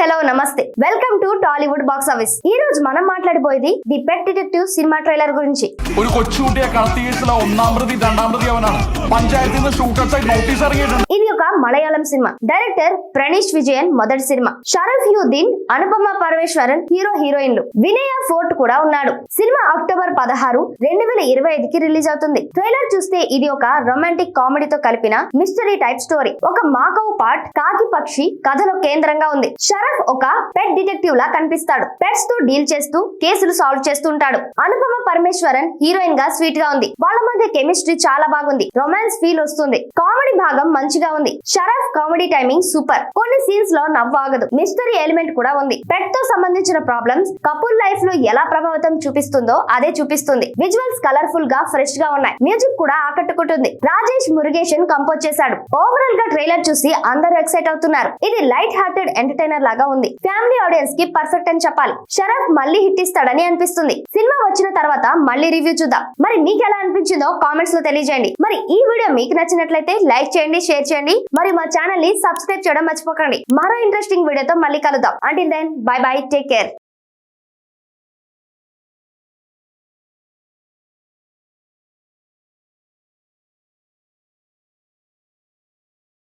Hello నమస్తే welcome to Tollywood box office. ఈ రోజు మనం మాట్లాడబోయేది the pet detective cinema trailer గురించి. ഒരു കൊച്ചുകുട്ടിയെ കടത്തി കേസിലെ ഒന്നാം പ്രതി രണ്ടാം പ്രതി അവനാണ്. പഞ്ചായത്തിൽ നിന്ന് ഷൂട്ടേഴ്സായി നോട്ടീസ് ഇറങ്ങിയിട്ടുണ്ട്. ఇది ఒక మలయాళం సినిమా. డైరెక్టర్ ప్రణీష్ విజయన్ మొదటి సినిమా. షరఫ్యుద్దీన్, అనుపమ పరమేశ్వరన్ హీరో హీరోయిన్లు. వినయ ఫోర్ట్ కూడా ఉన్నాడు. సినిమా అక్టోబర్ 16, 2025కి రిలీజ్ అవుతుంది. ట్రైలర్ చూస్తే ఇది ఒక రొమాంటిక్ కామెడీతో కలిపిన మిస్టరీ టైప్ స్టోరీ. ఒక మాకవ్ పాట్ కాకి పక్షి కథలో కేంద్రంగా ఉంది. షరఫ్ ఒక పెట్ డిటెక్టివ్ లా కనిపిస్తాడు. పెట్స్ తో డీల్ చేస్తూ కేసులు సాల్వ్ చేస్తుంటాడు. అనుపమ పరమేశ్వరన్ హీరోయిన్ గా స్వీట్ గా ఉంది. వాళ్ళ మధ్య కెమిస్ట్రీ చాలా బాగుంది. రొమాన్స్ ఫీల్ వస్తుంది. కామెడీ భాగం మంచిగా ఉంది. Sharaf comedy timing super. కొన్ని సీన్స్ లో నవ్వాగదు. మిస్టరీ ఎలిమెంట్ కూడా ఉంది. పెట్ తో సంబంధించిన ప్రాబ్లమ్స్ కపుల్ లైఫ్ లో ఎలా ప్రభావితం చూపిస్తుందో అదే చూపిస్తుంది. విజువల్స్ కలర్ఫుల్ గా ఫ్రెష్ గా ఉన్నాయి. మ్యూజిక్ కూడా ఆకట్టుకుంటుంది. రాజేష్ మురుగేషన్ కంపోజ్ చేశాడు. ఓవరాల్ గా ట్రైలర్ చూసి అందరూ ఎక్సైట్ అవుతున్నారు. ఇది లైట్ హార్టెడ్ ఎంటర్టైనర్ లాగా ఉంది. ఫ్యామిలీ ఆడియన్స్ కి పర్ఫెక్ట్ అని చెప్పాలి. షరఫ్ మళ్ళీ హిట్ ఇస్తాడని అనిపిస్తుంది. సినిమా వచ్చిన తర్వాత మళ్ళీ రివ్యూ చూద్దాం. మరి మీకు ఎలా అనిపించిందో కామెంట్స్ లో తెలియజేయండి. మరి ఈ వీడియో మీకు నచ్చినట్లయితే లైక్ చేయండి, షేర్ చేయండి. మరి మా ఛానల్ ని సబ్స్క్రైబ్ చేయడం మర్చిపోకండి. మరో ఇంట్రెస్టింగ్ వీడియోతో మళ్ళీ కలుద్దాం. Until then bye bye, take care.